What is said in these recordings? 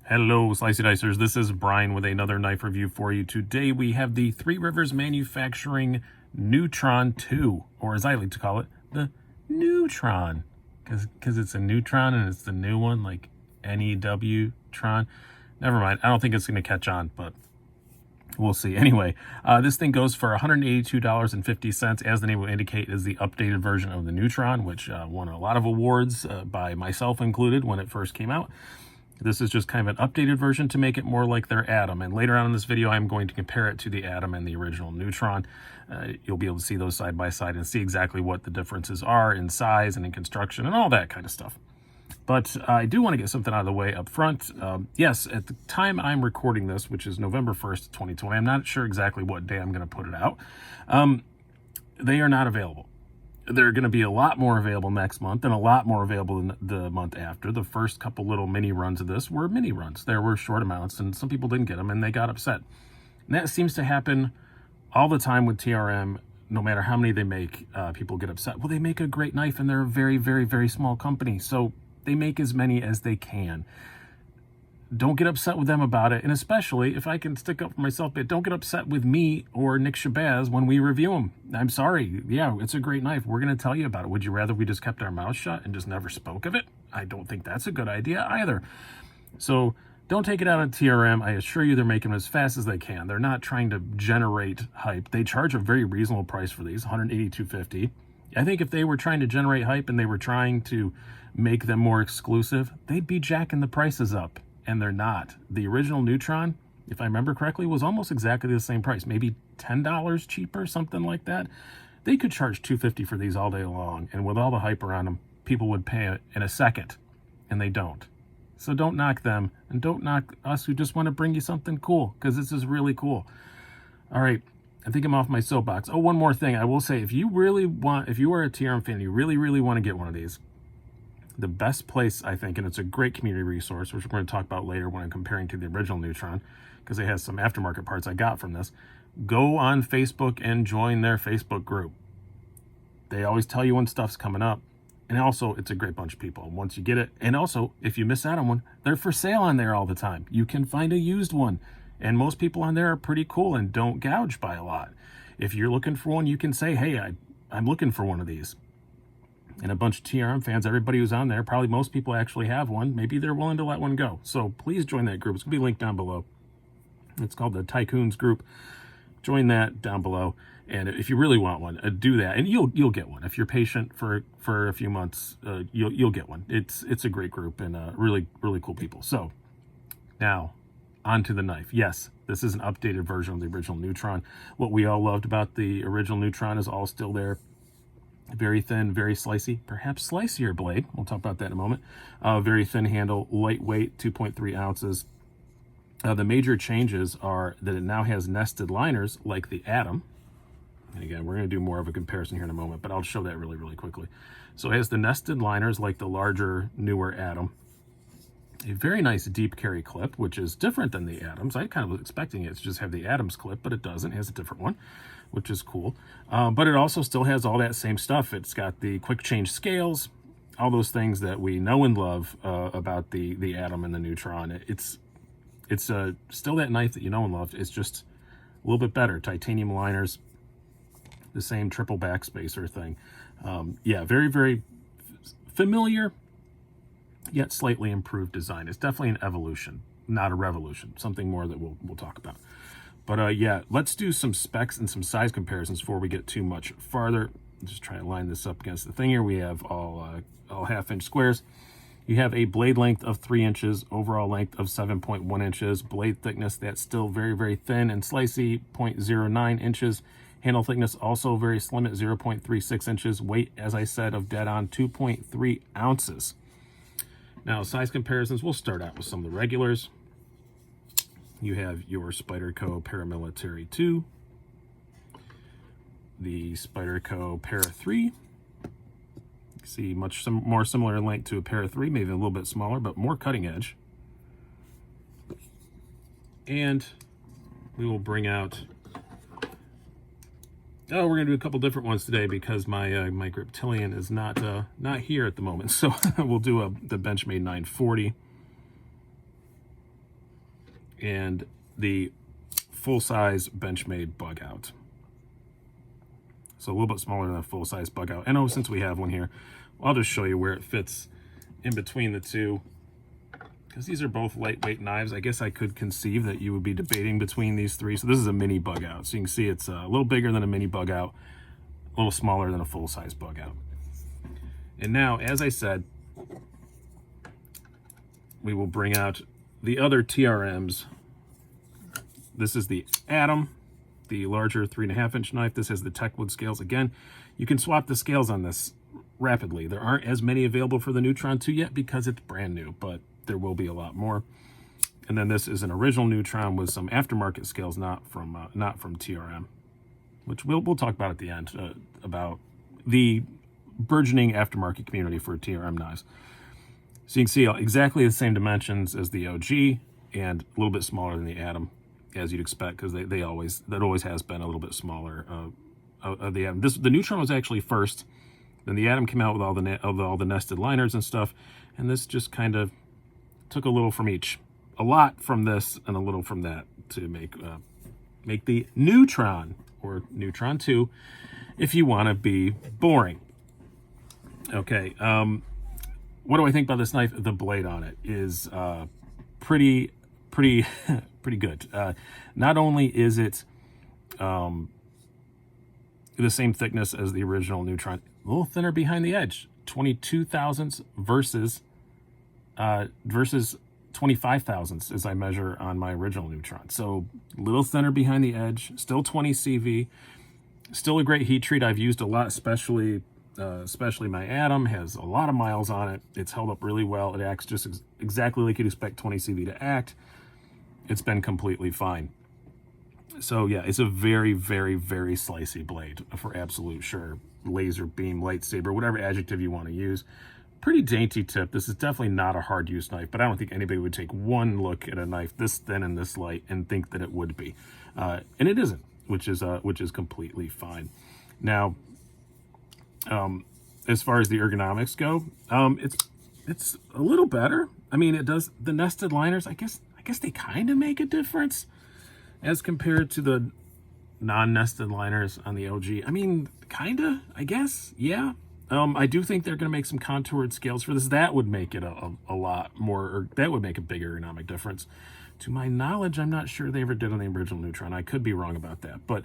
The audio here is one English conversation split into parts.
Hello, Slicey Dicers. This is Brian with another knife review for you. Today we have the Three Rivers Manufacturing NEWTron 2, or as I like to call it, the NEWTron, because it's a neutron and it's the new one, like NEWTron. Never mind. I don't think it's going to catch on, but we'll see. Anyway, this thing goes for $182.50. As the name will indicate, is the updated version of the NEWTron, which won a lot of awards, by myself included, when it first came out. This is just kind of an updated version to make it more like their Atom. And later on in this video, I'm going to compare it to the Atom and the original NEWTron. You'll be able to see those side by side and see exactly what the differences are in size and in construction and all that kind of stuff. But I do want to get something out of the way up front. Yes, at the time I'm recording this, which is November 1st, 2020, I'm not sure exactly what day I'm going to put it out. They are not available. They're going to be a lot more available next month and a lot more available in the month after. The first couple little mini runs of this were mini runs. There were short amounts, and some people didn't get them, and they got upset. And that seems to happen all the time with TRM. No matter how many they make, people get upset. Well, they make a great knife, and they're a very, very, very small company, so they make as many as they can. Don't get upset with them about it, and especially, if I can stick up for myself, but don't get upset with me or Nick Shabazz when we review them. I'm sorry. Yeah, it's a great knife. We're going to tell you about it. Would you rather we just kept our mouths shut and just never spoke of it? I don't think that's a good idea either. So don't take it out on TRM. I assure you they're making them as fast as they can. They're not trying to generate hype. They charge a very reasonable price for these, $182.50. I think if they were trying to generate hype and they were trying to make them more exclusive, they'd be jacking the prices up. And they're not. The original NEWTron, if I remember correctly, was almost exactly the same price, maybe $10 cheaper, something like that. They could charge $250 for these all day long, and with all the hype around them, people would pay it in a second, and they don't. So don't knock them, and don't knock us who just want to bring you something cool, because this is really cool. All right, I think I'm off my soapbox. Oh, one more thing. I will say, if you are a TRM fan, you really, really want to get one of these, the best place, I think, and it's a great community resource, which we're going to talk about later when I'm comparing to the original NEWTron, because it has some aftermarket parts I got from this. Go on Facebook and join their Facebook group. They always tell you when stuff's coming up. And also, it's a great bunch of people. Once you get it, and also, if you miss out on one, they're for sale on there all the time. You can find a used one. And most people on there are pretty cool and don't gouge by a lot. If you're looking for one, you can say, hey, I'm looking for one of these. And a bunch of TRM fans, everybody who's on there, probably most people actually have one. Maybe they're willing to let one go. So please join that group. It's going to be linked down below. It's called the Tycoons group. Join that down below. And if you really want one, do that. And you'll get one. If you're patient for a few months, you'll get one. It's a great group and really, really cool people. So now on to the knife. Yes, this is an updated version of the original NEWTron. What we all loved about the original NEWTron is all still there. Very thin, very slicey, perhaps slicier blade. We'll talk about that in a moment. Very thin handle, lightweight, 2.3 ounces. The major changes are that it now has nested liners like the Atom. And again, we're going to do more of a comparison here in a moment, but I'll show that really, really quickly. So it has the nested liners like the larger, newer Atom. A very nice deep carry clip, which is different than the Atoms. I kind of was expecting it to just have the Atoms clip, but it doesn't. It has a different one, which is cool. But it also still has all that same stuff. It's got the quick change scales, all those things that we know and love about the Atom and the NEWTron. It's still that knife that you know and love. It's just a little bit better. Titanium liners, the same triple backspacer thing. Yeah, very, very familiar, yet slightly improved design. It's definitely an evolution, not a revolution. Something more that we'll talk about. But yeah, let's do some specs and some size comparisons before we get too much farther. Just try to line this up against the thing here. We have all half-inch squares. You have a blade length of 3 inches, overall length of 7.1 inches, blade thickness that's still very, very thin and slicey, 0.09 inches. Handle thickness also very slim at 0.36 inches. Weight, as I said, of dead on 2.3 ounces. Now, size comparisons, we'll start out with some of the regulars. You have your Spyderco Paramilitary 2, the Spyderco Para 3. You see much more similar in length to a Para 3, maybe a little bit smaller, but more cutting edge. And we will bring out, we're going to do a couple different ones today because my my Griptilian is not here at the moment. So we'll do the Benchmade 940. and the full-size Benchmade bug out. So a little bit smaller than a full-size bug out. And since we have one here, I'll just show you where it fits in between the two, because these are both lightweight knives. I guess I could conceive that you would be debating between these three. So this is a mini bug out. So you can see it's a little bigger than a mini bug out, a little smaller than a full-size bug out. And now, as I said, we will bring out the other TRMs. This is the Atom, the larger 3.5-inch knife. This has the Techwood scales. Again, you can swap the scales on this rapidly. There aren't as many available for the Neutron 2 yet because it's brand new, but there will be a lot more. And then this is an original Neutron with some aftermarket scales, not from TRM, which we'll talk about at the end, about the burgeoning aftermarket community for TRM knives. So you can see exactly the same dimensions as the OG and a little bit smaller than the Atom, as you'd expect, because that always has been a little bit smaller. The Atom. The Neutron was actually first. Then the Atom came out with all the nested liners and stuff, and this just kind of took a little from each, a lot from this and a little from that to make the Neutron, or Neutron 2, if you want to be boring. Okay, what do I think about this knife? The blade on it is pretty good. Not only is it the same thickness as the original Neutron, a little thinner behind the edge, 22 thousandths versus 25 thousandths as I measure on my original Neutron. So a little thinner behind the edge, still 20 CV, still a great heat treat. I've used a lot, especially my Atom has a lot of miles on it. It's held up really well. It acts just exactly like you'd expect 20 CV to act. It's been completely fine. So yeah, it's a very, very, very slicey blade for absolute sure. Laser beam, lightsaber, whatever adjective you want to use. Pretty dainty tip. This is definitely not a hard use knife, but I don't think anybody would take one look at a knife this thin and this light and think that it would be. And it isn't, which is completely fine. Now, as far as the ergonomics go, it's a little better. I mean, it does, the nested liners, I guess they kind of make a difference as compared to the non-nested liners on the OG. I mean, kind of, I guess, yeah. I do think they're going to make some contoured scales for this. That would make it a lot more, or that would make a big ergonomic difference. To my knowledge, I'm not sure they ever did on the original Neutron. I could be wrong about that, but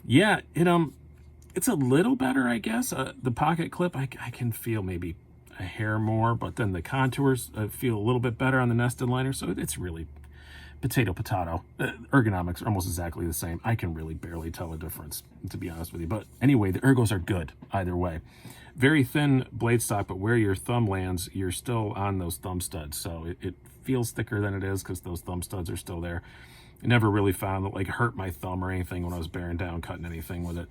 yeah, it's a little better, I guess. The pocket clip, I can feel maybe a hair more, but then the contours feel a little bit better on the nested liner, so it's really potato. Ergonomics are almost exactly the same. I can really barely tell a difference, to be honest with you. But anyway, the ergos are good either way. Very thin blade stock, but where your thumb lands, you're still on those thumb studs, so it feels thicker than it is because those thumb studs are still there. I never really found that like hurt my thumb or anything when I was bearing down, cutting anything with it.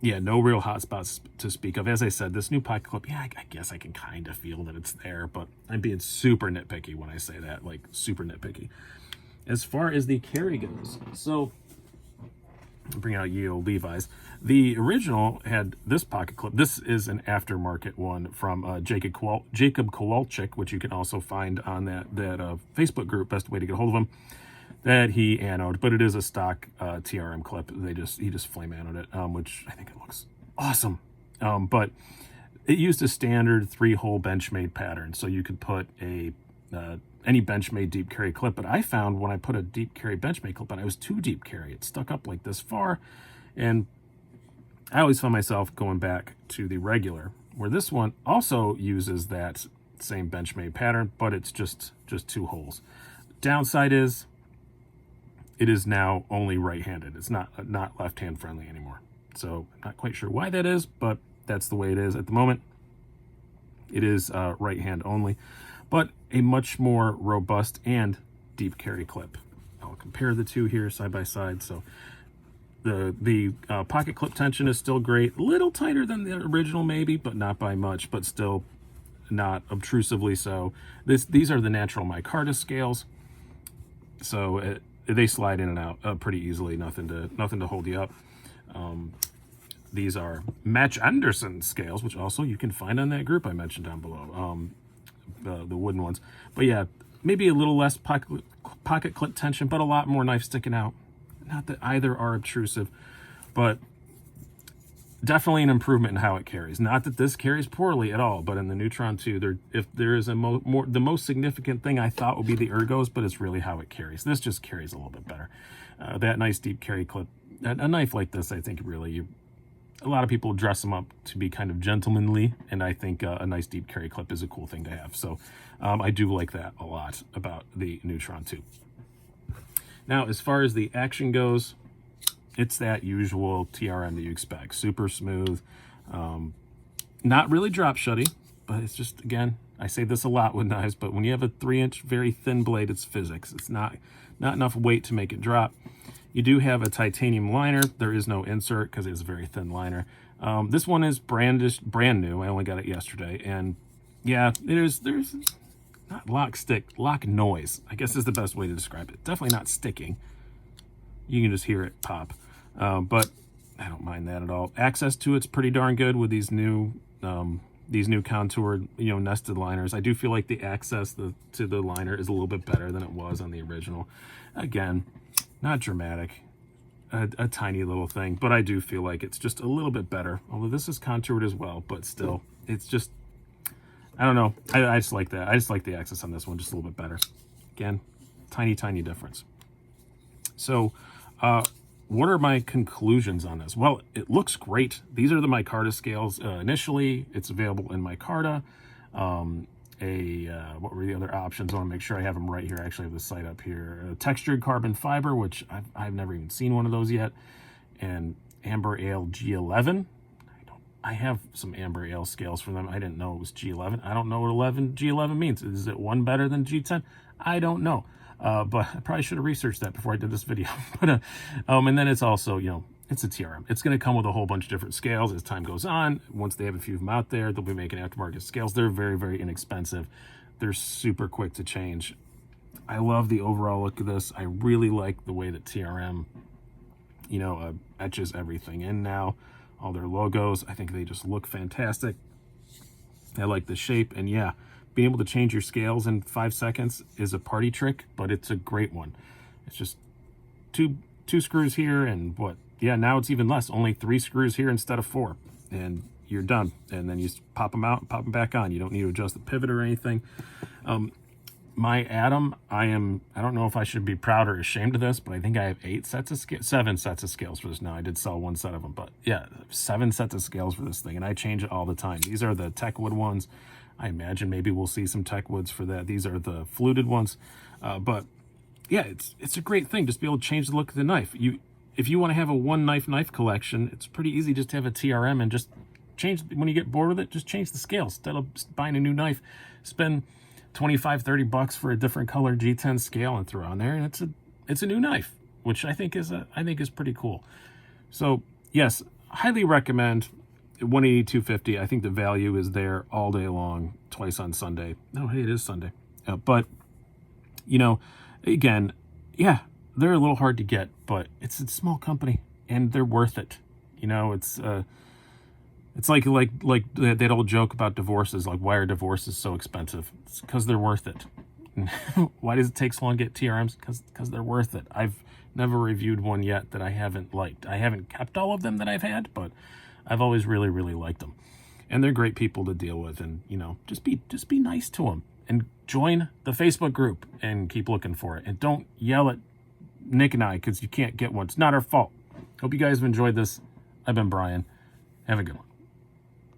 Yeah, no real hot spots to speak of. As I said, this new pocket clip, yeah, I guess I can kind of feel that it's there, but I'm being super nitpicky when I say that, like super nitpicky. As far as the carry goes, so I'll bring out Yale Levi's. The original had this pocket clip. This is an aftermarket one from Jacob Kowalczyk, which you can also find on that Facebook group, Best Way to Get a Hold of him, that he anoded, but it is a stock TRM clip. He just flame anoded it, which I think it looks awesome. But it used a standard 3-hole Benchmade pattern, so you could put a any Benchmade deep carry clip. But I found when I put a deep carry Benchmade clip on, it was too deep carry. It stuck up like this far, and I always found myself going back to the regular, where this one also uses that same Benchmade pattern, but it's just 2 holes. Downside is it is now only right-handed. It's not left-hand friendly anymore. So I'm not quite sure why that is, but that's the way it is at the moment. It is right-hand only, but a much more robust and deep carry clip. I'll compare the two here side by side. So the pocket clip tension is still great. A little tighter than the original maybe, but not by much, but still not obtrusively so. These are the natural Micarta scales. So they slide in and out pretty easily. Nothing to hold you up. These are Match Anderson scales, which also you can find on that group I mentioned down below, the wooden ones. But yeah, maybe a little less pocket pocket clip tension, but a lot more knife sticking out. Not that either are obtrusive, but definitely an improvement in how it carries. Not that this carries poorly at all, but in the Neutron 2, if there is the most significant thing I thought would be the ergos, but it's really how it carries. This just carries a little bit better. That nice deep carry clip, a knife like this, I think really, a lot of people dress them up to be kind of gentlemanly, and I think a nice deep carry clip is a cool thing to have. So I do like that a lot about the Neutron 2. Now, as far as the action goes, it's that usual TRM that you expect. Super smooth, not really drop shutty, but it's just, again, I say this a lot with knives, but when you have a 3-inch very thin blade, it's physics. It's not enough weight to make it drop. You do have a titanium liner. There is no insert because it's a very thin liner. This one is brand new. I only got it yesterday, and yeah, there's not lock noise, I guess is the best way to describe it. Definitely not sticking. You can just hear it pop. But I don't mind that at all. Access to it's pretty darn good with these new contoured, nested liners. I do feel like the access to the liner is a little bit better than it was on the original. Again, not dramatic, a tiny little thing, but I do feel like it's just a little bit better. Although this is contoured as well, but still, it's just, I don't know. I just like that. I just like the access on this one just a little bit better. Again, tiny difference. So, what are my conclusions on this? Well, it looks great. These are the Micarta scales. Initially, it's available in Micarta. What were the other options? I want to make sure I have them right here. I actually have the site up here. Textured carbon fiber, which I've never even seen one of those yet. And amber ale G11. I have some amber ale scales from them. I didn't know it was G11. I don't know what G11 means. Is it one better than G10? I don't know. But I probably should have researched that before I did this video. But and then it's also, it's a TRM. It's going to come with a whole bunch of different scales as time goes on. Once they have a few of them out there, they'll be making aftermarket scales. They're very, very inexpensive. They're super quick to change. I love the overall look of this. I really like the way that TRM, etches everything in now. All their logos, I think they just look fantastic. I like the shape, and yeah, being able to change your scales in 5 seconds is a party trick, but it's a great one. It's just two screws here, and now it's even less, only 3 screws here instead of 4, and you're done. And then you just pop them out and pop them back on. You don't need to adjust the pivot or anything. My Atom, I don't know if I should be proud or ashamed of this, but I think I have 7 sets of scales for this now. I did sell 1 set of them, but yeah, 7 sets of scales for this thing, and I change it all the time. These are the Techwood ones. I imagine maybe we'll see some Techwoods for that. These are the fluted ones, but yeah, it's a great thing just to be able to change the look of the knife. If you want to have a one knife collection, it's pretty easy just to have a TRM and just change, when you get bored with it, just change the scales. Instead of buying a new knife, spend $25-30 for a different color G10 scale and throw on there, and it's a new knife, which I think is pretty cool. So yes, highly recommend 180-250. I think the value is there all day long, twice on Sunday. Oh, hey, it is Sunday. But again, yeah, they're a little hard to get, but it's a small company and they're worth it. It's like that old joke about divorces, like, why are divorces so expensive? It's because they're worth it. Why does it take so long to get TRMs? Because they're worth it. I've never reviewed one yet that I haven't liked. I haven't kept all of them that I've had, but I've always really, really liked them. And they're great people to deal with, and just be nice to them. And join the Facebook group and keep looking for it. And don't yell at Nick and I because you can't get one. It's not our fault. Hope you guys have enjoyed this. I've been Brian. Have a good one.